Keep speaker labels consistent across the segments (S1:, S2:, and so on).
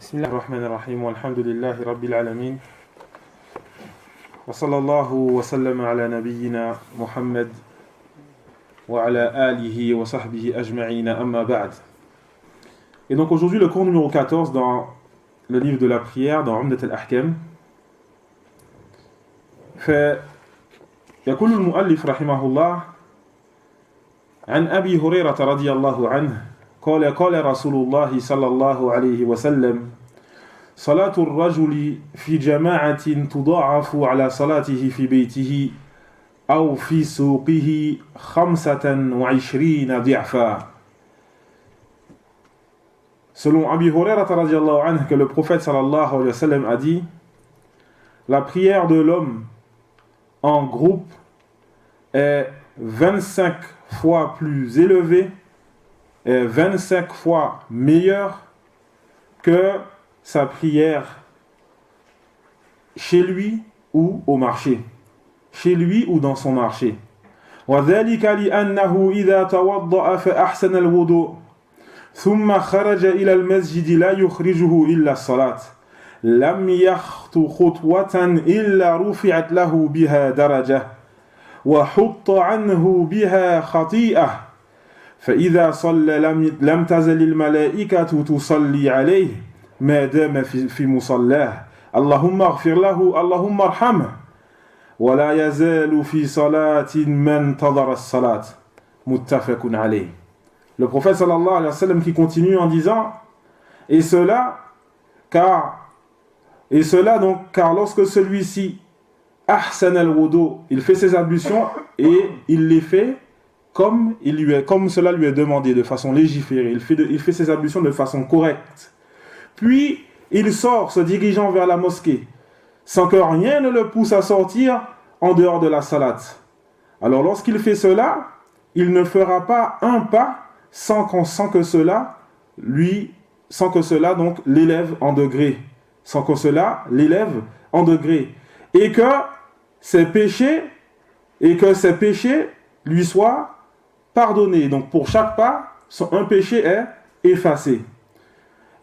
S1: بسم الله الرحمن الرحيم والحمد لله رب العالمين وصلى الله وسلم على نبينا محمد وعلى آله وصحبه أجمعين أما بعد. Et donc aujourd'hui le cours numéro 14 dans le livre de la prière dans Umdat al-Ahkam. فيقول المؤلف رحمه الله عن أبي هريرة رضي الله عنه قال رسول الله صلى الله عليه وسلم صلاة الرجل في جماعة تضاعف على صلاته في بيته أو في سوقه 25 ضعفا. Selon Abi Hurairah radiyallahu anhu que le prophète sallallahu alayhi wa sallam a dit, la prière de l'homme en groupe est 25 fois plus élevée et 25 fois meilleure que sa prière chez lui ou au marché, chez lui ou dans son marché. وذلك لأنه إذا توضأ فأحسن الوضوء ثم خرج إلى المسجد لا يخرجه إلا الصلاة لم يخطو خطوة إلا رفعت له بها درجة وحط عنه بها خطيئة فإذا صلى لم تزل الملائكة تصلي عليه ما دام في مصلاه اللهم اغفر له اللهم ارحمه ولا يزال في صلاة من انتظر الصلاة متفق عليه. Le prophète sallallahu alayhi wa sallam qui continue en disant et cela donc car lorsque celui-ci ahsan al-wudu, il fait ses ablutions et il les fait comme cela lui est demandé, de façon légiférée. Il fait ses ablutions de façon correcte. Puis il sort se dirigeant vers la mosquée sans que rien ne le pousse à sortir en dehors de la salat. Alors lorsqu'il fait cela, il ne fera pas un pas sans que cela donc l'élève en degré, et que ses péchés lui soient pardonnés. Donc pour chaque pas, un péché est effacé.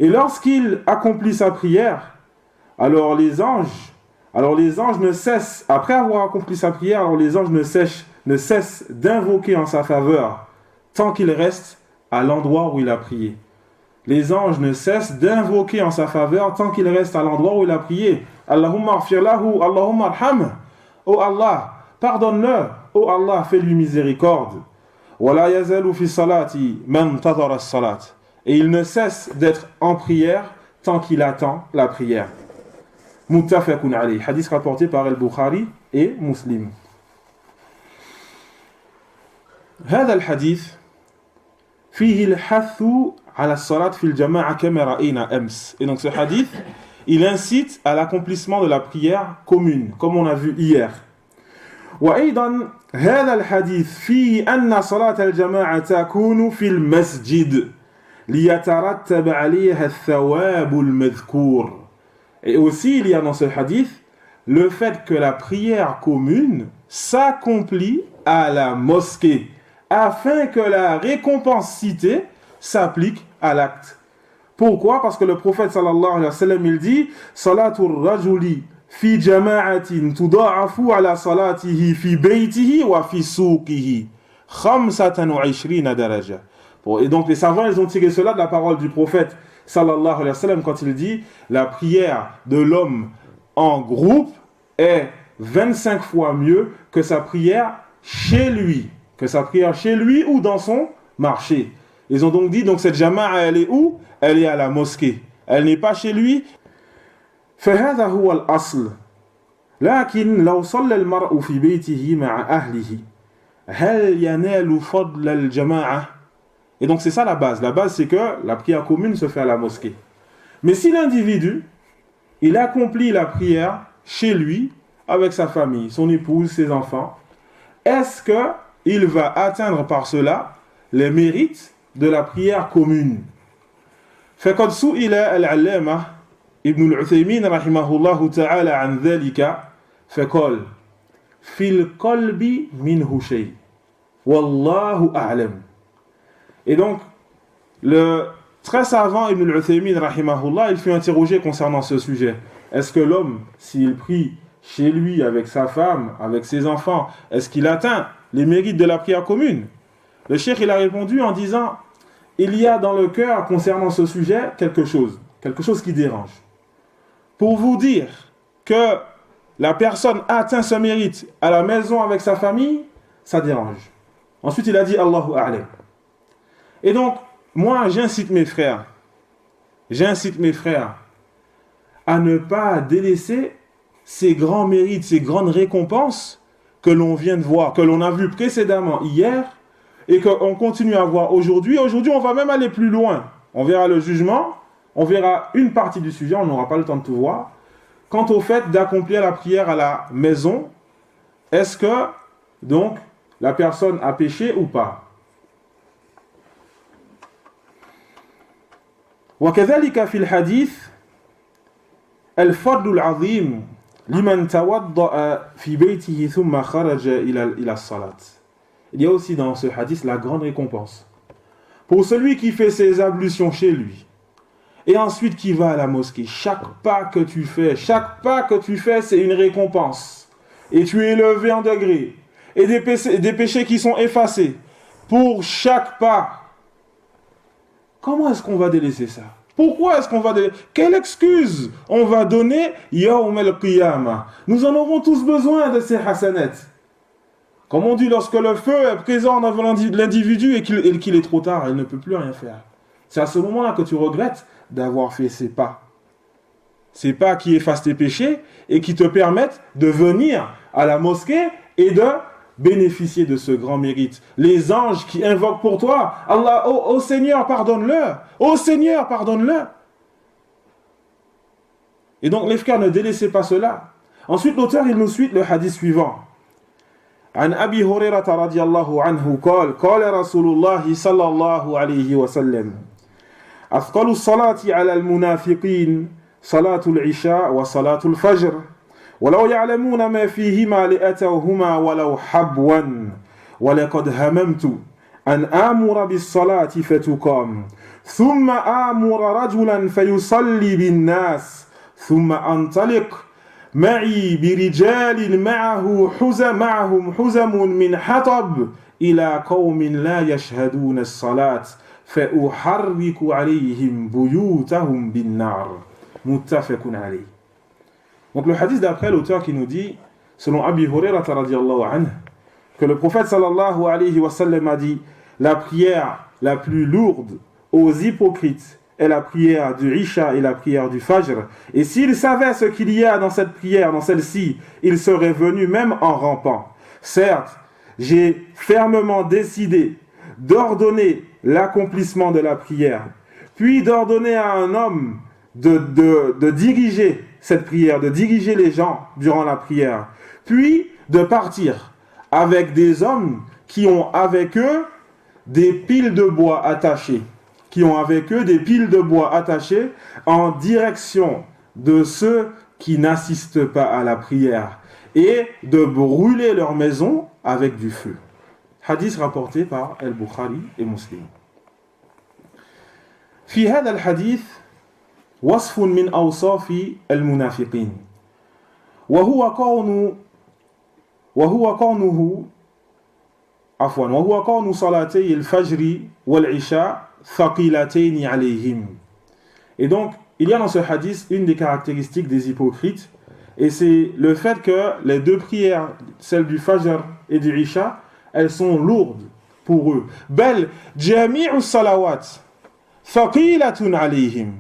S1: Et lorsqu'il accomplit sa prière, alors les anges ne cessent, après avoir accompli sa prière, alors les anges ne cessent d'invoquer en sa faveur tant qu'il reste à l'endroit où il a prié. Les anges ne cessent d'invoquer en sa faveur tant qu'il reste à l'endroit où il a prié. Allahumma aghfir lahu, Allahumma arham. Oh Allah, pardonne-le. Oh Allah, fais-lui miséricorde. Wala yazalu fi salati man tadara as-salat. Et il ne cesse d'être en prière tant qu'il attend la prière. Muttafaqun alayh. Hadith rapporté par Al-Bukhari et Muslim. هذا الحديث فيه الحث على الصلاة في الجماعة كما رأينا أمس. Et donc ce hadith, il incite à l'accomplissement de la prière commune, comme on a vu hier. وأيضا هذا الحديث فيه أن صلاة الجماعة تكون في المسجد ليترتب عليها الثواب المذكور. Et aussi il y a dans ce hadith le fait que la prière commune s'accomplit à la mosquée afin que la récompense citée s'applique à l'acte. Pourquoi? Parce que le prophète sallallahu alayhi wa sallam il dit salatul rajuli fi jama'atin tuda'afu ala salatihi fi baytihi wa fi suqihi 25 daraja. Et donc les savants ils ont tiré cela de la parole du prophète sallallahu alayhi wa sallam quand il dit la prière de l'homme en groupe est 25 fois mieux que sa prière chez lui, ou dans son marché. Ils ont donc dit, donc cette jama'a elle est où? Elle est à la mosquée, elle n'est pas chez lui. فهذا هو الأصل لكن لو صلى المرء في بيته مع أهله هل ينال فضل الجماعة. Et donc c'est ça la base. La base c'est que la prière commune se fait à la mosquée. Mais si l'individu, il accomplit la prière chez lui, avec sa famille, son épouse, ses enfants, est-ce qu'il va atteindre par cela les mérites de la prière commune? فقد سئل العلامة ابن العثيمين رحمه الله تعالى عن ذلك فقال في القلب منه شيء والله أعلم. Et donc, le très savant Ibn al-Uthaymin, rahimahullah, il fut interrogé concernant ce sujet. Est-ce que l'homme, s'il prie chez lui, avec sa femme, avec ses enfants, est-ce qu'il atteint les mérites de la prière commune? Le cheikh, il a répondu en disant, il y a dans le cœur, concernant ce sujet, quelque chose qui dérange. Pour vous dire que la personne atteint ce mérite à la maison avec sa famille, ça dérange. Ensuite, il a dit, Allahu A'lam. Et donc, moi, j'incite mes frères à ne pas délaisser ces grands mérites, ces grandes récompenses que l'on vient de voir, que l'on a vu précédemment hier et qu'on continue à voir aujourd'hui. Aujourd'hui, on va même aller plus loin. On verra le jugement, on verra une partie du sujet, on n'aura pas le temps de tout voir. Quant au fait d'accomplir la prière à la maison, est-ce que, donc, la personne a péché ou pas? وكذلك في الحديث الفضل العظيم لمن توضأ في بيته ثم خرج إلى الصلاة. Il y a aussi dans ce hadith la grande récompense pour celui qui fait ses ablutions chez lui et ensuite qui va à la mosquée. Chaque pas que tu fais, c'est une récompense. Et tu es élevé en degré. Et des péchés qui sont effacés pour chaque pas. Comment est-ce qu'on va délaisser ça? Pourquoi est-ce qu'on va délaisser? Quelle excuse on va donner Yawm al-Qiyamah? Nous en aurons tous besoin de ces hasanats. Comme on dit, lorsque le feu est présent dans l'individu et qu'il est trop tard, il ne peut plus rien faire. C'est à ce moment-là que tu regrettes d'avoir fait ces pas. Ces pas qui effacent tes péchés et qui te permettent de venir à la mosquée et de bénéficier de ce grand mérite. Les anges qui invoquent pour toi, Allah, oh Seigneur, pardonne-le. Oh Seigneur, pardonne-le. Et donc les frères, ne délaissez pas cela. Ensuite, l'auteur, il nous suit le hadith suivant. عن أبي هريرة رضي الله عنه قال رسول الله صلى الله عليه وسلم أثقل الصلاة على المنافقين صلاة العشاء وصلاة الفجر ولو يعلمون ما فيهما لأتوهما ولو حبوا ولقد هممت أن آمر بالصلاة فتقام ثم آمر رجلا فيصلي بالناس ثم أنطلق معي برجال معهم حزم من حطب إلى قوم لا يشهدون الصلاة فأحرك عليهم بيوتهم بالنار متفق عليه. Donc le hadith d'après, l'auteur qui nous dit, selon Abi Hurairah radiyallahu anhu, que le prophète sallallahu alayhi wa sallam a dit, la prière la plus lourde aux hypocrites est la prière du Isha et la prière du Fajr. Et s'ils savaient ce qu'il y a dans cette prière, dans celle-ci, ils seraient venus même en rampant. Certes, j'ai fermement décidé d'ordonner l'accomplissement de la prière, puis d'ordonner à un homme de diriger cette prière, de diriger les gens durant la prière, puis de partir avec des hommes qui ont avec eux des piles de bois attachées, en direction de ceux qui n'assistent pas à la prière et de brûler leur maison avec du feu. Hadith rapporté par Al-Bukhari et Muslim. في هذا الحديث وصف من أوصاف المنافقين وهو كون صلاتي الفجر والعشاء ثقيلتين عليهم. Et donc, il y a dans ce hadith une des caractéristiques des hypocrites, et c'est le fait que les deux prières, celle du Fajr et du Isha, elles sont lourdes pour eux. Bel jami'u salawat thaqilatun alayhim.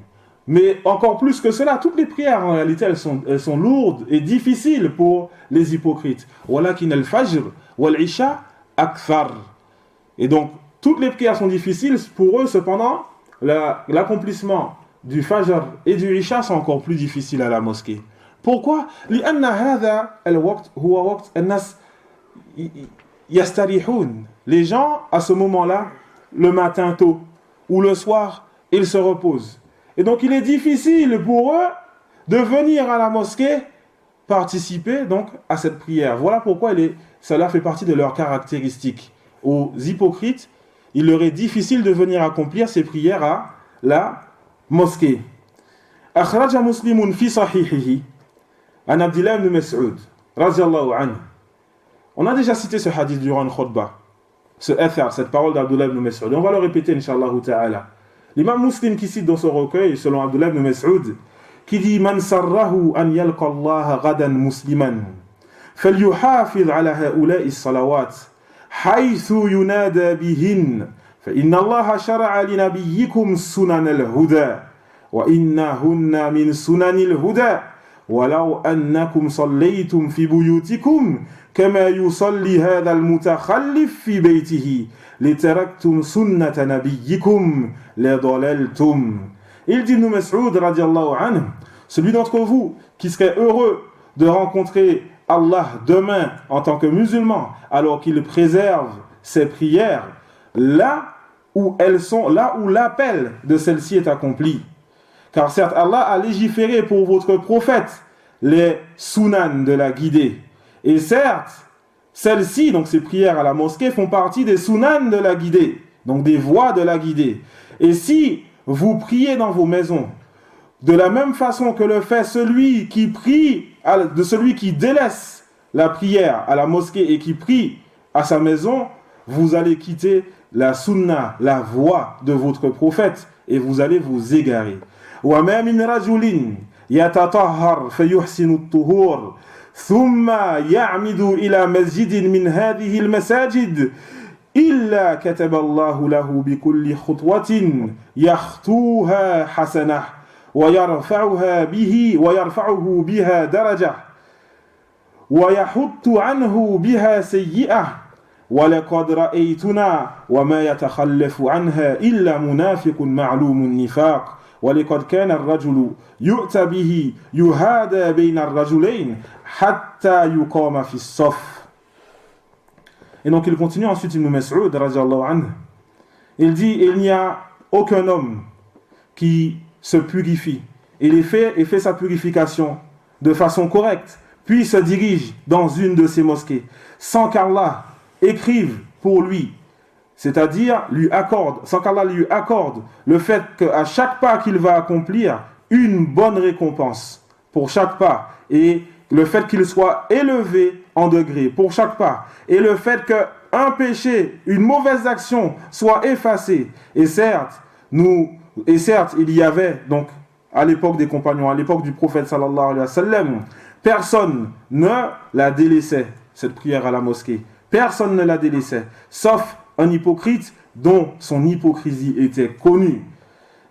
S1: Mais encore plus que cela, toutes les prières en réalité elles sont lourdes et difficiles pour les hypocrites. Walakin al-Fajr wal-Isha akthar. Et donc toutes les prières sont difficiles pour eux, cependant l'accomplissement du Fajr et du Isha sont encore plus difficiles à la mosquée. Pourquoi? لأن هذا الوقت هو وقت الناس يستريحون. Les gens à ce moment-là, le matin tôt ou le soir, ils se reposent. Et donc il est difficile pour eux de venir à la mosquée participer donc à cette prière. Voilà pourquoi cela fait partie de leurs caractéristiques. Aux hypocrites, il leur est difficile de venir accomplir ces prières la mosquée. أخرج مسلم في صحيحه عن عبد الله بن مسعود رضي الله عنه. On a déjà cité ce hadith durant une khutbah, ce athar, cette parole d'Abdullah ibn Mas'ud. On va le répéter, Inch'Allah ta'ala. L'imam Muslim qui cite dans son recueil, selon Abdullah ibn Mas'ud, qui dit Man sarrahu an yalqa Allah ghadan musliman falyuhafiz ala ha'ula'i salawat haythu yunada bihin fa inna Allah shara'a li nabiyyikum sunan al-huda wa innahunna min sunanil huda ولو أنكم صليتم في بيوتكم كما يصلي هذا المتخلف في بيته لتركتم سنة نبيكم لضللتم. Il dit Ibn Mas'ud radiallahu anhu, celui d'entre vous qui serait heureux de rencontrer Allah demain en tant que musulman alors qu'il préserve ses prières là où elles sont, là où l'appel de celle-ci est accompli. Car certes, Allah a légiféré pour votre prophète les sunan de la guidée. Et certes, celles-ci, donc ces prières à la mosquée, font partie des sunan de la guidée, donc des voies de la guidée. Et si vous priez dans vos maisons, de la même façon que le fait celui qui prie, de celui qui délaisse la prière à la mosquée et qui prie à sa maison, vous allez quitter la sunna, la voie de votre prophète, et vous allez vous égarer. وما من رجل يتطهر فيحسن الطهور ثم يعمد إلى مسجد من هذه المساجد إلا كتب الله له بكل خطوة يخطوها حسنة ويرفعه بها درجة ويحط عنه بها سيئة ولقد رأيتنا وما يتخلف عنها إلا منافق معلوم النفاق ولقد كان الرجل يؤتى به يهادى بين الرجلين حتى يقام في الصف. Et donc il continue ensuite Ibn Mas'ud radiyallahu anhu. Il dit il n'y a aucun homme qui se purifie et fait sa purification de façon correcte puis se dirige dans une de ces mosquées sans qu'Allah écrive pour lui, c'est-à-dire sans qu'Allah lui accorde le fait qu'à chaque pas qu'il va accomplir, une bonne récompense pour chaque pas, et le fait qu'il soit élevé en degrés pour chaque pas, et le fait qu'un péché, une mauvaise action soit effacée. Et certes, il y avait, donc, à l'époque des compagnons, à l'époque du prophète sallallahu alayhi wa sallam, personne ne la délaissait, cette prière à la mosquée. Personne ne la délaissait, sauf un hypocrite dont son hypocrisie était connue.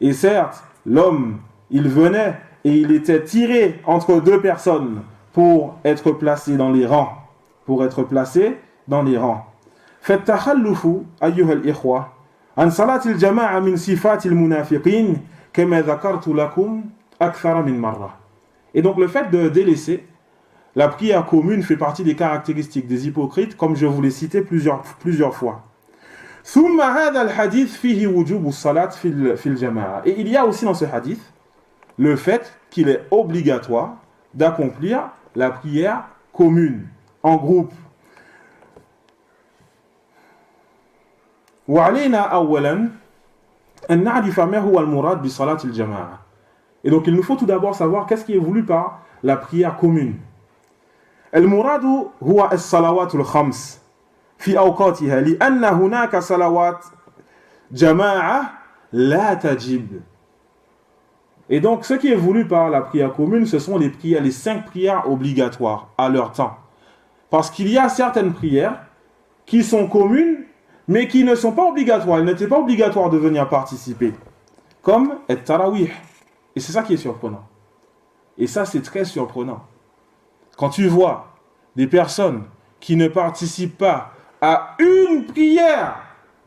S1: Et certes, l'homme, il venait et il était tiré entre deux personnes pour être placé dans les rangs. فالتخلف أيها الإخوة عن صلاة الجماعة من صفات المنافقين كما ذكرت لكم أكثر من مرة. Et donc le fait de délaisser la prière commune fait partie des caractéristiques des hypocrites, comme je vous l'ai cité plusieurs fois. ثم هذا الحديث فيه وجوب الصلاة في الجماعة. Et il y a aussi dans ce hadith le fait qu'il est obligatoire d'accomplir la prière commune, en groupe. وعلينا أولا أن نعرف ما هو المراد بصلاة الجماعة. Et donc il nous faut tout d'abord savoir qu'est-ce qui est voulu par la prière commune. المراد هو الصلوات الخمس في أوقاتها لأن هناك صلوات جماعة لا تجب. Et donc ce qui est voulu par la prière commune, ce sont les 5 prières obligatoires à leur temps. Parce qu'il y a certaines prières qui sont communes, mais qui ne sont pas obligatoires. Il n'était pas obligatoire de venir participer. Comme le tarawih. Et c'est ça qui est surprenant. Et ça, c'est très surprenant. Quand tu vois des personnes qui ne participent pas à une prière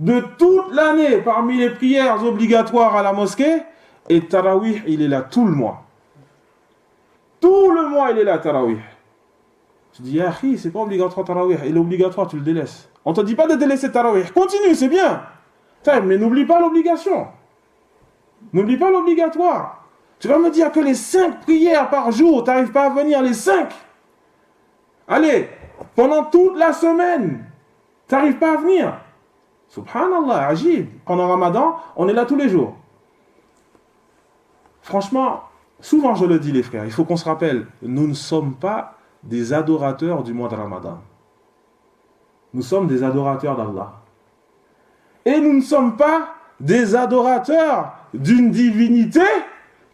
S1: de toute l'année parmi les prières obligatoires à la mosquée, et tarawih, il est là tout le mois. Tout le mois, il est là, tarawih. Tu dis, ah, c'est pas obligatoire tarawih. Il est obligatoire, tu le délaisses. On ne te dit pas de délaisser tarawih. Continue, c'est bien. Mais n'oublie pas l'obligation. N'oublie pas l'obligatoire. Tu vas me dire que les 5 prières par jour, tu n'arrives pas à venir les 5. Allez, pendant toute la semaine, tu n'arrives pas à venir. Subhanallah, ajib. Pendant Ramadan, on est là tous les jours. franchement, souvent je le dis les frères, il faut qu'on se rappelle, nous ne sommes pas des adorateurs du mois de Ramadan. Nous sommes des adorateurs d'Allah. Et nous ne sommes pas des adorateurs d'une divinité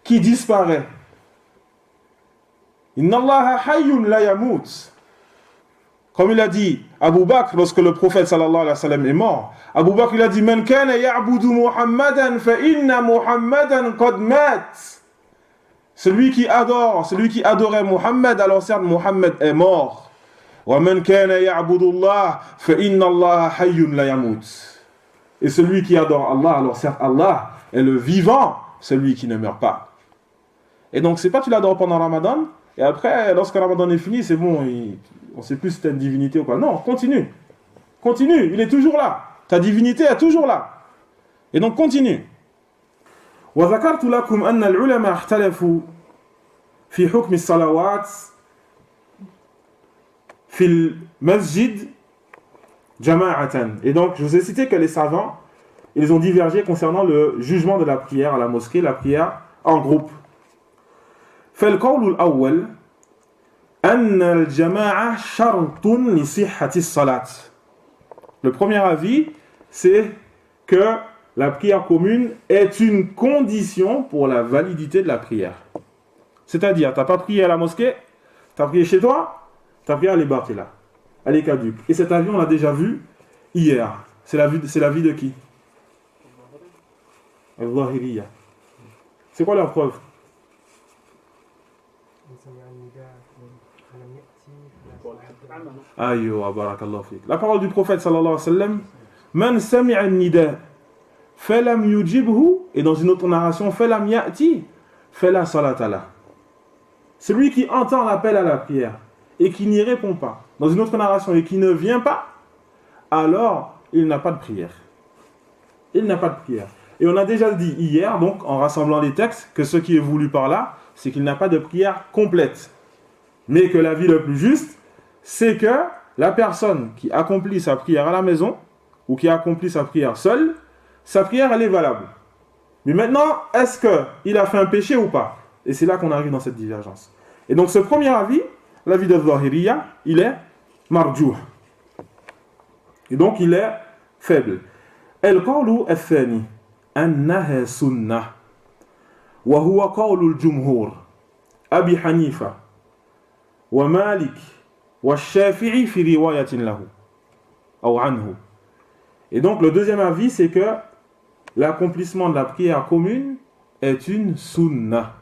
S1: qui disparaît. Inna Allaha hayyun la yamut. Comme il a dit Abu Bakr lorsque le prophète sallallahu alayhi wa sallam est mort, Abu Bakr il a dit Man kana ya'budu Muhammadan fa inna Muhammadan qad mat. Celui qui adorait Muhammad, alors certes Muhammad est mort. Wa man kana ya'budu Allah fa inna Allaha hayyun la yamut. Et celui qui adore Allah, alors certes Allah est le vivant, celui qui ne meurt pas. Et donc c'est pas tu l'adores pendant Ramadan et après lorsque Ramadan est fini, c'est bon, on ne sait plus si tu as une divinité ou pas. Non, continue. Continue, il est toujours là. Ta divinité est toujours là. Et donc continue. وذكرت لكم أن العلماء اختلفوا في حكم الصلوات في المسجد جماعة. Et donc je vous ai cité que les savants, ils ont divergé concernant le jugement de la prière à la mosquée, la prière en groupe. فالقول الأول أن الجماعة شرط لصحة الصلاة. Le premier avis, c'est que la prière commune est une condition pour la validité de la prière. C'est-à-dire, tu n'as pas prié à la mosquée, tu as prié chez toi, ta prière elle est battée, elle est caduque. Et cet avis, on l'a déjà vu hier. C'est l'avis de qui? Al-Zahiriyya. C'est quoi leur preuve? Ayo, barakallahu fik. La parole du prophète sallallahu alayhi wa sallam, Man sami'a an-nida falam yujibhu, et dans une autre narration, falam ya'ti fala salata la. Celui qui entend l'appel à la prière et qui n'y répond pas, dans une autre narration, et qui ne vient pas, alors il n'a pas de prière. Il n'a pas de prière. Et on a déjà dit hier, donc en rassemblant les textes, que ce qui est voulu par là, c'est qu'il n'a pas de prière complète. Mais que la vie le plus juste, c'est que la personne qui accomplit sa prière à la maison, ou qui accomplit sa prière seule, sa prière, elle est valable. Mais maintenant, est-ce qu'il a fait un péché ou pas? Et c'est là qu'on arrive dans cette divergence. Et donc ce premier avis, l'avis de Zahiriyya, il est marjouh. Et donc il est faible. El-qawlu al-thani, annaha sunnah, wa huwa qawlu al-jumhur, Abi Hanifa, wa Malik, wa Shafi'i fi riwayatin lahu, ou anhu. Et donc le deuxième avis, c'est que l'accomplissement de la prière commune est une sunnah.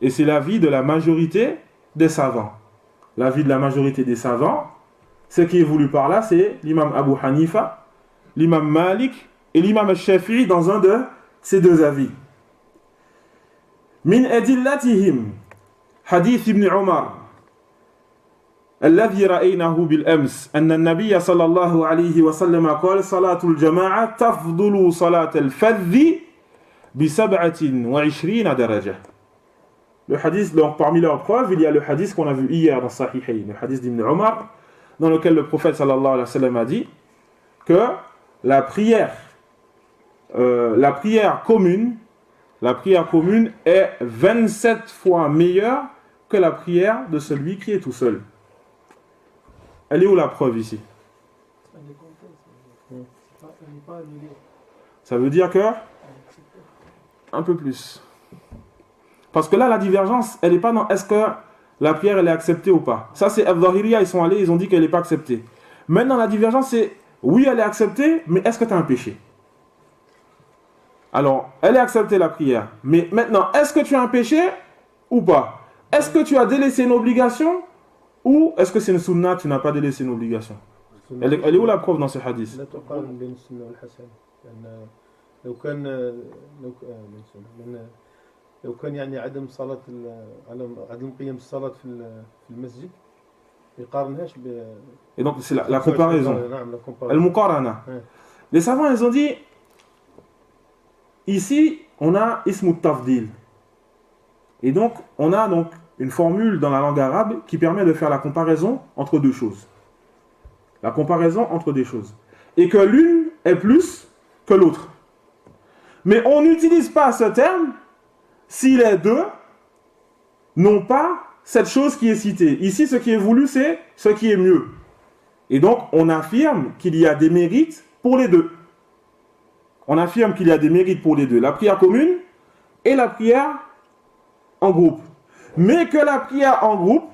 S1: Et c'est l'avis de la majorité des savants. L'avis de la majorité des savants, ce qui est voulu par là, c'est l'imam Abu Hanifa, l'imam Malik et l'imam al-Shafi'i dans un de ces deux avis. Min adillatihim, hadith ibn Umar, الذي رأيناه بالأمس أن النبي صلى الله عليه وسلم قال صلاة الجماعة تفضل صلاة الفذ ب27 درجة. Le hadith, donc parmi leurs preuves, il y a le hadith qu'on a vu hier dans Sahihayn, le hadith d'Ibn Umar, dans lequel le prophète sallallahu alayhi wa sallam a dit que la prière commune est 27 fois meilleure que la prière de celui qui est tout seul. Elle est où la preuve ici? Ça veut dire que un peu plus. Parce que là, la divergence, elle n'est pas dans est-ce que la prière elle est acceptée ou pas. Ça, c'est Al-Zahiriyya, ils sont allés, ils ont dit qu'elle n'est pas acceptée. Maintenant, la divergence, c'est oui, elle est acceptée, mais est-ce que tu as un péché? Alors, elle est acceptée la prière. Mais maintenant, est-ce que tu as un péché ou pas? Est-ce que tu as délaissé une obligation? Ou est-ce que c'est une sunna, tu n'as pas délaissé une obligation? Elle est où la preuve dans ce hadith?
S2: لو كان يعني عدم قيام الصلاة في المسجد يقارنهاش ب.
S1: Et donc c'est la comparaison. Al-Muqarana. Les savants ils ont dit ici on a ismu tafdil. Et donc on a donc une formule dans la langue arabe qui permet de faire la comparaison entre deux choses. La comparaison entre des choses. Et que l'une est plus que l'autre. Mais on n'utilise pas ce terme si les deux n'ont pas cette chose qui est citée. Ici, ce qui est voulu, c'est ce qui est mieux. Et donc, on affirme qu'il y a des mérites pour les deux. On affirme qu'il y a des mérites pour les deux. La prière commune et la prière en groupe. Mais que la prière en groupe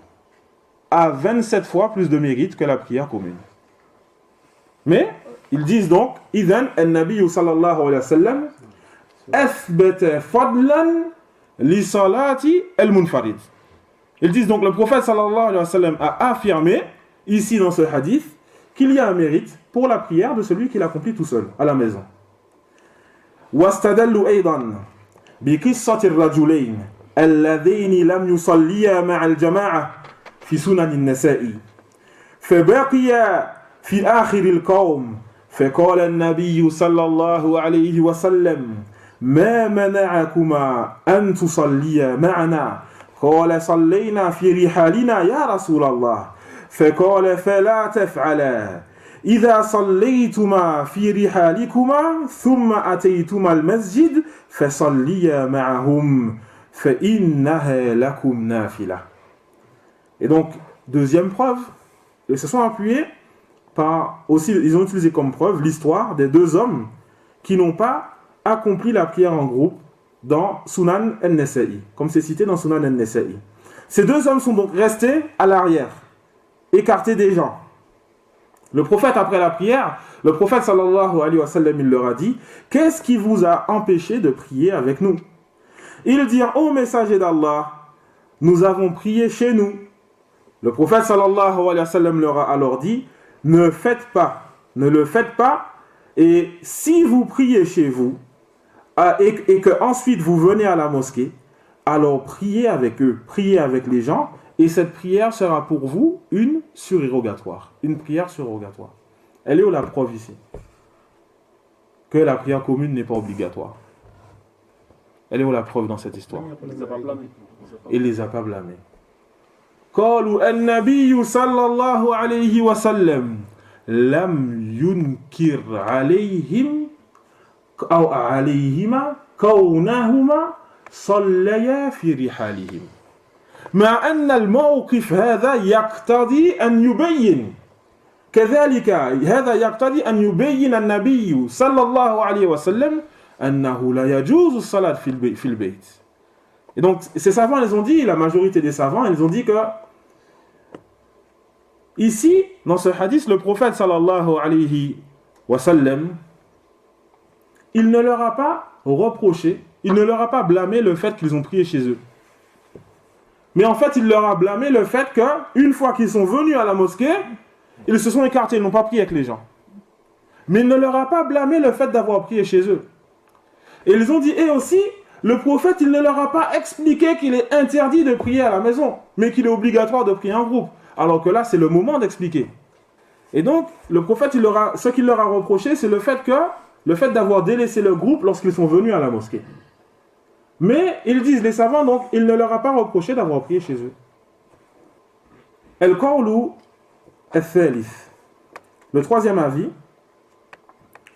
S1: a 27 fois plus de mérite que la prière commune. Mais, ils disent donc, إِذَنْ النَّبِيُّ صلى الله عليه وسلم أَثْبَتَ فَضْلًا لِصَلَاةِ الْمُنْفَرِدِ. Ils disent donc, le prophète sallallahu alayhi wa sallam a affirmé, ici dans ce hadith, qu'il y a un mérite pour la prière de celui qui l'accomplit tout seul, à la maison. وَاسْتَدَلُّوا أَيْضًا بِقِصَّةِ الرَّجُلَيْنِ اللَّذَيْنِ لَمْ يُصَلِّيَا مَعَ الْجَمَاعَةِ في سنن النسائي فبقي في آخر القوم فقال النبي صلى الله عليه وسلم ما منعكما أن تصليا معنا قال صلينا في رحالنا يا رسول الله فقال فلا تفعلا إذا صليتما في رحالكما ثم أتيتما المسجد فصليا معهم فإنها لكم نافلة. Et donc, deuxième preuve, ils se sont appuyés par, aussi, ils ont utilisé comme preuve l'histoire des deux hommes qui n'ont pas accompli la prière en groupe dans Sunan al-Nasa'i, comme c'est cité dans Sunan al-Nasa'i. Ces deux hommes sont donc restés à l'arrière, écartés des gens. Le prophète, après la prière, le prophète sallallahu alayhi wa sallam, il leur a dit, qu'est-ce qui vous a empêché de prier avec nous? Ils dirent, ô messager d'Allah, nous avons prié chez nous. Le prophète sallallahu alayhi wa sallam leur a alors dit, ne le faites pas, et si vous priez chez vous, et que ensuite vous venez à la mosquée, alors priez avec eux, priez avec les gens, et cette prière sera pour vous une surérogatoire, une prière surérogatoire. Elle est où la preuve ici? Que la prière commune n'est pas obligatoire. Elle est où la preuve dans cette histoire? Il les a pas blâmés. قالوا النبي صلى الله عليه وسلم لم ينكر عليهم أو عليهما كونهما صليا في رحالهم مع أن الموقف هذا يقتضي أن يبين كذلك هذا يقتضي أن يبين النبي صلى الله عليه وسلم أنه لا يجوز الصلاة في البيت. Et donc ces savants ils ont dit, la majorité des savants ils ont dit que ici, dans ce hadith, le prophète sallallahu alayhi wa sallam, il ne leur a pas reproché, il ne leur a pas blâmé le fait qu'ils ont prié chez eux. Mais en fait, il leur a blâmé le fait qu'une fois qu'ils sont venus à la mosquée, ils se sont écartés, ils n'ont pas prié avec les gens. Mais il ne leur a pas blâmé le fait d'avoir prié chez eux. Et ils ont dit, et aussi, le prophète, il ne leur a pas expliqué qu'il est interdit de prier à la maison, mais qu'il est obligatoire de prier en groupe. Alors que là, c'est le moment d'expliquer. Et donc, le prophète, ce qu'il leur a reproché, c'est le fait d'avoir délaissé le groupe lorsqu'ils sont venus à la mosquée. Mais, ils disent, les savants, donc, il ne leur a pas reproché d'avoir prié chez eux. El-Qawlu al-Thalith. Le troisième avis,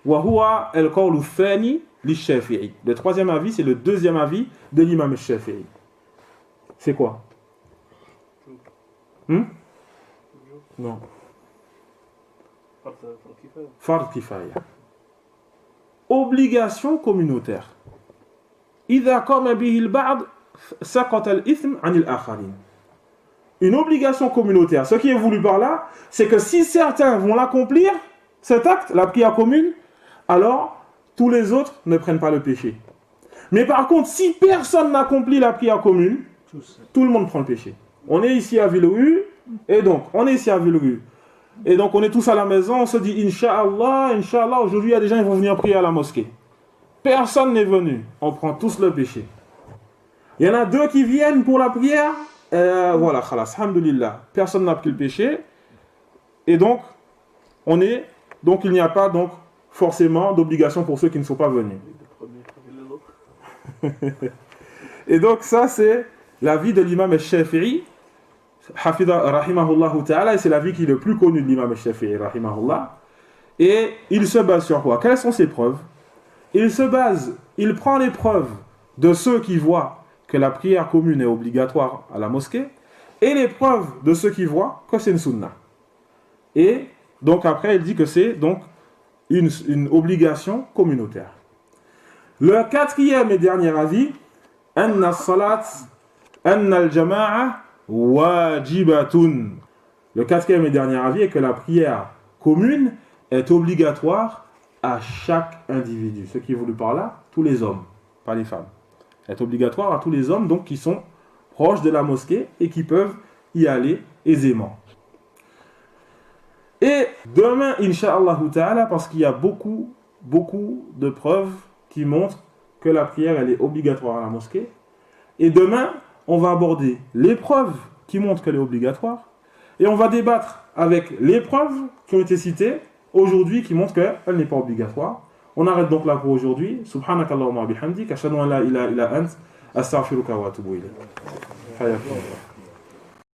S1: wa huwa el-Qawlu al-Thani li-Shafi'i. Le troisième avis, c'est le deuxième avis de l'imam al-Shafi'i. C'est quoi? Non. Fard kifaya. Obligation communautaire. إذا قام به البعض سقط الإثم عن الآخرين. Une obligation communautaire. Ce qui est voulu par là, c'est que si certains vont l'accomplir, cet acte, la prière commune, alors tous les autres ne prennent pas le péché. Mais par contre, si personne n'accomplit la prière commune, tout le monde prend le péché. On est ici à Villeruy, et donc, on est ici à Villeruy. Et donc, on est tous à la maison, on se dit, Inch'Allah, Inch'Allah, aujourd'hui, il y a des gens qui vont venir prier à la mosquée. Personne n'est venu. On prend tous le péché. Il y en a deux qui viennent pour la prière. Voilà, khalas, alhamdulillah. Personne n'a pris le péché. Et donc, il n'y a pas donc forcément d'obligation pour ceux qui ne sont pas venus. Et donc, ça, c'est l'avis de l'imam al-Shafi'i. Hafidha rahimahullah ta'ala, et c'est l'avis qui est le plus connu de l'imam al-Shafi'i rahimahullah. Et il se base sur quoi? Quelles sont ses preuves? Il prend les preuves de ceux qui voient que la prière commune est obligatoire à la mosquée, et les preuves de ceux qui voient que c'est une sunna. Et donc après, il dit que c'est donc une obligation communautaire. Le quatrième et dernier avis, anna as-salat, anna al-jama'a wajibatun. Le quatrième et dernier avis est que la prière commune est obligatoire à chaque individu. Ce qui est voulu par là, tous les hommes, pas les femmes. Elle est obligatoire à tous les hommes donc qui sont proches de la mosquée et qui peuvent y aller aisément. Et demain, Inch'Allah ta'ala, parce qu'il y a beaucoup de preuves qui montrent que la prière elle est obligatoire à la mosquée. Et demain, on va aborder les preuves qui montrent qu'elle est obligatoire. Et on va débattre avec les preuves qui ont été citées aujourd'hui qui montrent qu'elle n'est pas obligatoire. On arrête donc là pour aujourd'hui. Subhanakallahumma bihamdik, ashhadu an la ilaha illa ant, astaghfiruka wa atubu ilayk.